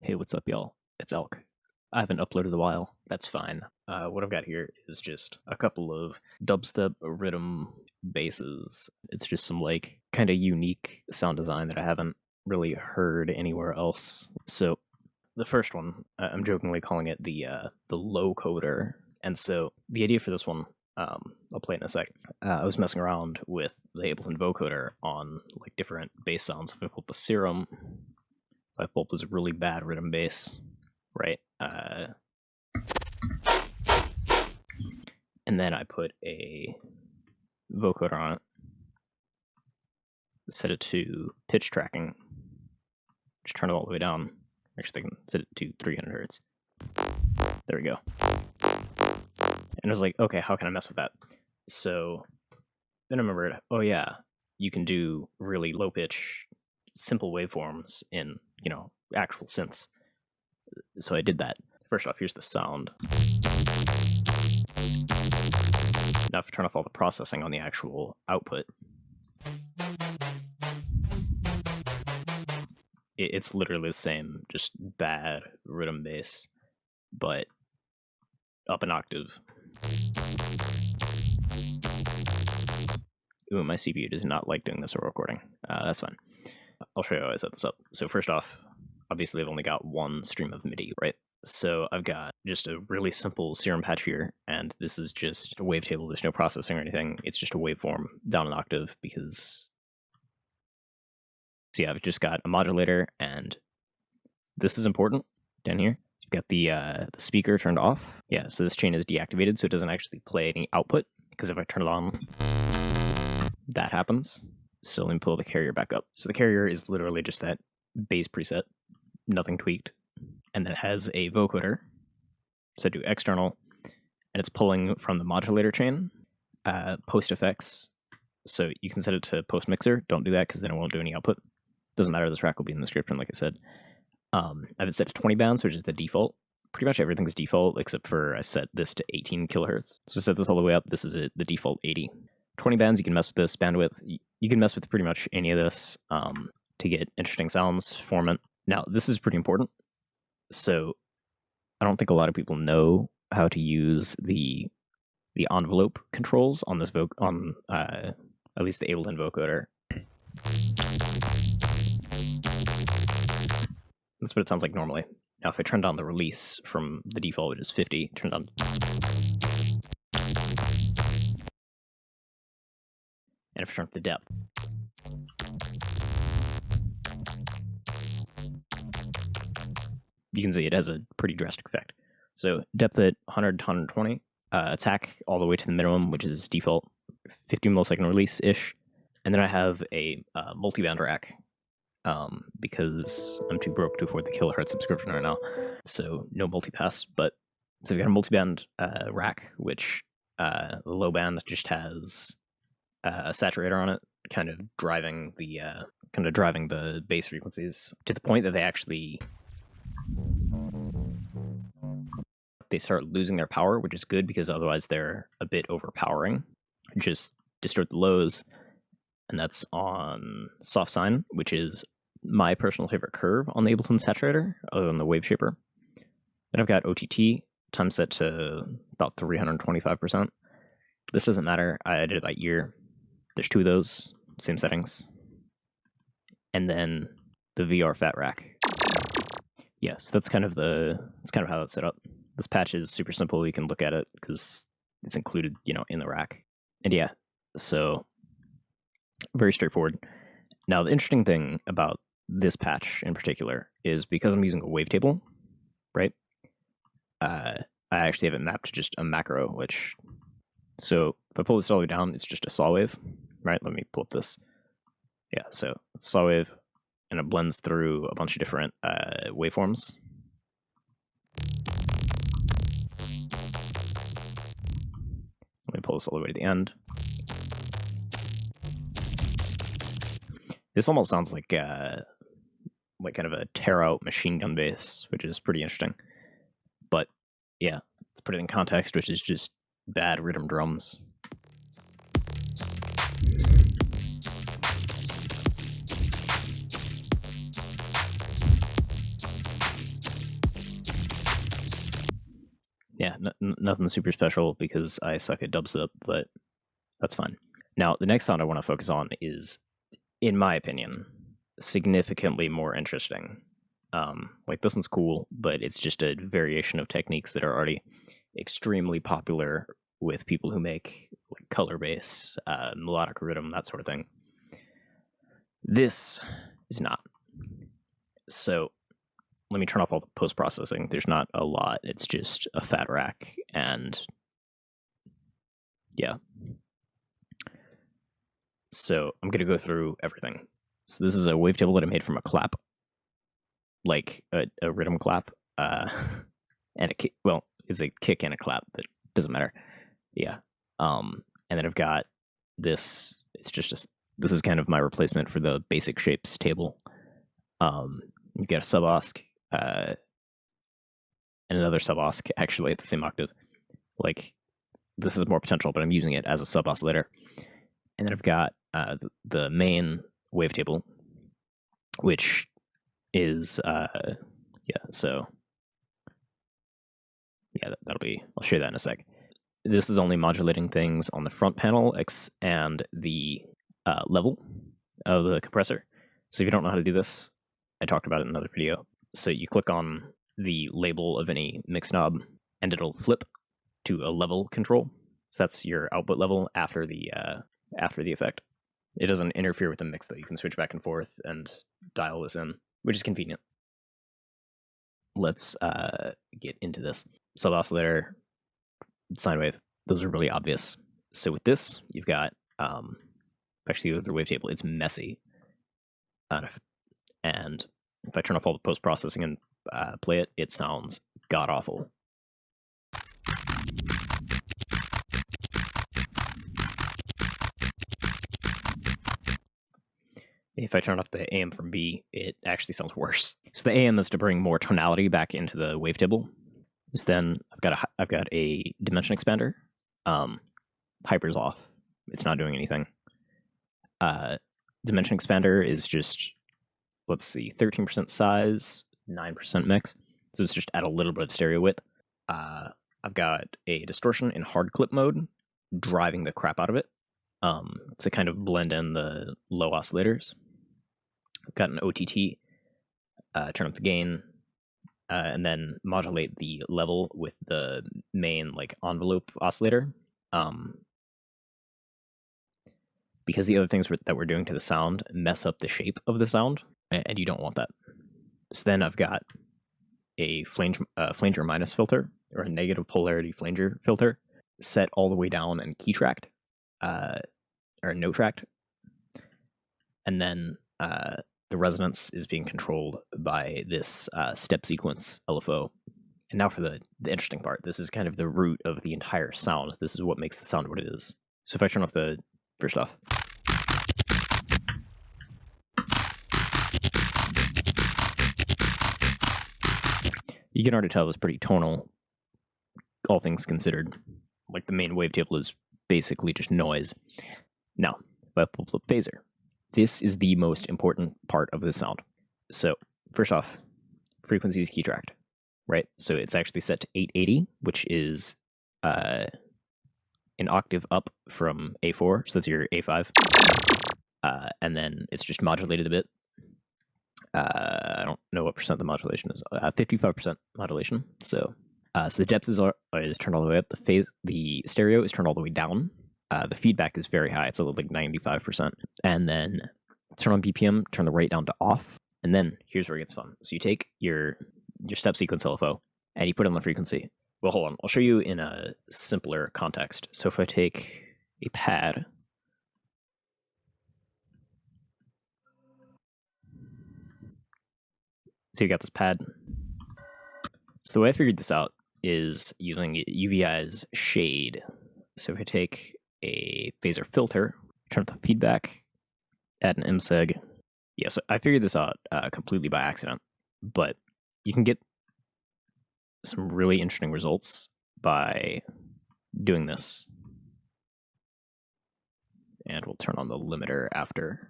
Hey, what's up, y'all? It's Elk. I haven't uploaded in a while. That's fine. What I've got here is just a couple of dubstep riddim basses. It's just some like kind of unique sound design that I haven't really heard anywhere else. So the first one, I'm jokingly calling it the low coder. And so the idea for this one, I'll play it in a sec. I was messing around with the Ableton vocoder on like different bass sounds. If I pull up a Serum, if I pull up this really bad riddim bass, right? And then I put a vocoder on it, set it to pitch tracking, just turn it all the way down. Actually, I can set it to 300 hertz. There we go. And I was like, okay, how can I mess with that? So then I remembered, oh yeah, you can do really low pitch, simple waveforms in, actual synths. So I did that. First off, here's the sound. Now if I turn off all the processing on the actual output, it's literally the same, just bad riddim bass, but up an octave. Ooh, my CPU does not like doing this for recording. That's fine. I'll show you how I set this up. So first off, obviously I've only got one stream of MIDI, right? So I've got just a really simple Serum patch here, and this is just a wavetable. There's no processing or anything. It's just a waveform down an octave because... So yeah, I've just got a modulator, and this is important down here. You've got the speaker turned off. Yeah, so this chain is deactivated, so it doesn't actually play any output, because if I turn it on, that happens. So let me pull the carrier back up. So the carrier is literally just that bass preset, nothing tweaked. And then it has a vocoder set to external, and it's pulling from the modulator chain, post effects. So you can set it to post mixer. Don't do that because then it won't do any output. Doesn't matter, the track will be in the description, like I said. I have it set to 20 bands, which is the default. Pretty much everything's default except for I set this to 18 kilohertz. So set this all the way up. This is the default 80. 20 bands, you can mess with this bandwidth. You can mess with pretty much any of this to get interesting sounds, form it. Now, this is pretty important. So I don't think a lot of people know how to use the envelope controls on this at least the Ableton vocoder. That's what it sounds like normally. Now, if I turn down the release from the default, which is 50, turn down. And if I turn up the depth. You can see it has a pretty drastic effect. So depth at 100 to 120, attack all the way to the minimum, which is default, 50 millisecond release-ish. And then I have a multiband rack because I'm too broke to afford the kilohertz subscription right now. So no multipass, but so we've got a multiband rack, which the low band just has a saturator on it, kind of driving the bass frequencies to the point that they start losing their power, which is good because otherwise they're a bit overpowering. Just distort the lows, and that's on soft sine, which is my personal favorite curve on the Ableton saturator, other than the wave shaper. Then I've got OTT, time set to about 325%. This doesn't matter, I did it by ear. There's two of those, same settings. And then the VR fat rack. Yeah, so that's kind of how that's set up. This patch is super simple. You can look at it because it's included, in the rack. And yeah, so very straightforward. Now, the interesting thing about this patch in particular is because I'm using a wavetable, right? I actually have it mapped to just a macro, so if I pull this all the way down, it's just a saw wave, right? Let me pull up this. Yeah, so it's saw wave, and it blends through a bunch of different waveforms. Let me pull this all the way to the end. This almost sounds like kind of a tear-out machine gun bass, which is pretty interesting. But yeah, let's put it in context, which is just bad riddim drums. Yeah, nothing super special because I suck at dubstep, but that's fine. Now, the next sound I want to focus on is, in my opinion, significantly more interesting. Like, this one's cool, but it's just a variation of techniques that are already extremely popular with people who make like color bass, melodic rhythm, that sort of thing. This is not. So let me turn off all the post-processing. There's not a lot. It's just a fat rack and yeah. So I'm going to go through everything. So this is a wavetable that I made from a clap, like a rhythm clap, and a kick. Well, it's a kick and a clap, but it doesn't matter. Yeah. And then I've got this. It's just this is kind of my replacement for the basic shapes table. You get a sub-osc, and another sub-osc actually at the same octave. Like, this is more potential, but I'm using it as a sub-oscillator. And then I've got the main wavetable, which is so yeah, that'll be. I'll show you that in a sec. This is only modulating things on the front panel and the level of the compressor. So if you don't know how to do this, I talked about it in another video. So you click on the label of any mix knob, and it'll flip to a level control. So that's your output level after the effect. It doesn't interfere with the mix, though. You can switch back and forth and dial this in, which is convenient. Let's get into this. Sub-oscillator, sine wave, those are really obvious. So with this, you've got, actually with the wavetable, it's messy. And if I turn off all the post-processing and play it, it sounds god-awful. If I turn off the AM from B, it actually sounds worse. So the AM is to bring more tonality back into the wavetable. So then I've got a dimension expander. Hyper's off. It's not doing anything. Dimension expander is just, let's see, 13% size, 9% mix. So it's just add a little bit of stereo width. I've got a distortion in hard clip mode, driving the crap out of it to kind of blend in the low oscillators. I've got an OTT, turn up the gain, and then modulate the level with the main like envelope oscillator. Because the other things that we're doing to the sound mess up the shape of the sound, and you don't want that. So then I've got a flanger minus filter, or a negative polarity flanger filter, set all the way down and key tracked, or note tracked. And then the resonance is being controlled by this step sequence LFO. And now for the interesting part. This is kind of the root of the entire sound. This is what makes the sound what it is. So if I turn off the first off, you can already tell it's pretty tonal, all things considered. Like, the main wavetable is basically just noise. Now, if I pull up phaser, this is the most important part of this sound. So first off, frequency is key tracked, right? So it's actually set to 880, which is an octave up from A4, so that's your A5. And then it's just modulated a bit. I don't know what percent the modulation is. 55% modulation. So the depth is turned all the way up. The stereo is turned all the way down. The feedback is very high. It's like 95%. And then turn on BPM, turn the rate down to off. And then here's where it gets fun. So you take your step sequence LFO and you put it on the frequency. Well, hold on. I'll show you in a simpler context. So if I take a pad, so you got this pad. So the way I figured this out is using UVI's shade. So if I take a phaser filter, turn up the feedback, add an MSEG. Yeah, so I figured this out completely by accident, but you can get some really interesting results by doing this. And we'll turn on the limiter after.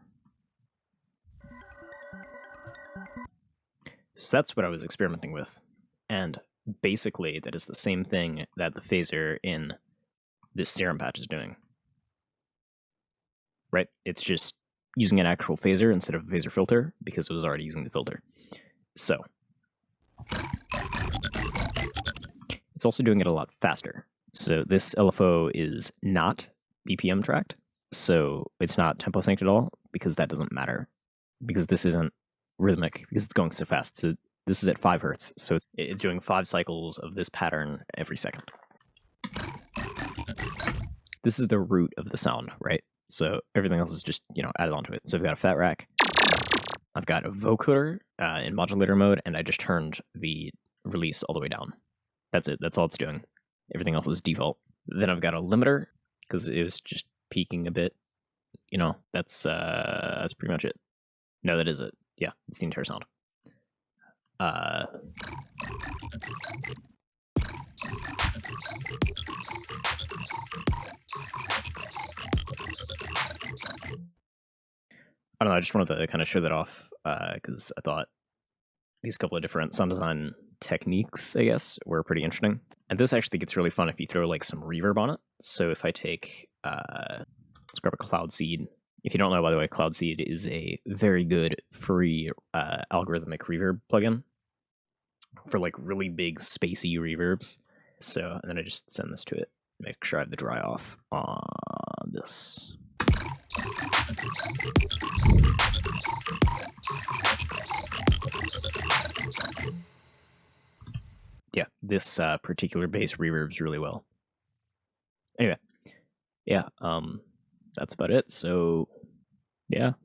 So that's what I was experimenting with. And basically that is the same thing that the phaser in this serum patch is doing. Right? It's just using an actual phaser instead of a phaser filter because it was already using the filter. So it's also doing it a lot faster. So this LFO is not BPM tracked, so it's not tempo synced at all because that doesn't matter because this isn't rhythmic because it's going so fast. So this is at 5 hertz, so it's doing 5 cycles of this pattern every second. This is the root of the sound, right? So everything else is just, added onto it. So I've got a fat rack. I've got a vocoder in modulator mode, and I just turned the release all the way down. That's it. That's all it's doing. Everything else is default. Then I've got a limiter because it was just peaking a bit. That's pretty much it. No, that is it. Yeah, it's the entire sound. I don't know, I just wanted to kind of show that off because I thought these couple of different sound design techniques, I guess, were pretty interesting. And this actually gets really fun if you throw like some reverb on it. So if I take, let's grab a Cloud Seed. If you don't know, by the way, Cloud Seed is a very good free algorithmic reverb plugin for like really big spacey reverbs. So, and then I just send this to it, make sure I have the dry off on this. Yeah, this particular bass reverbs really well. Anyway, yeah, that's about it. So, yeah,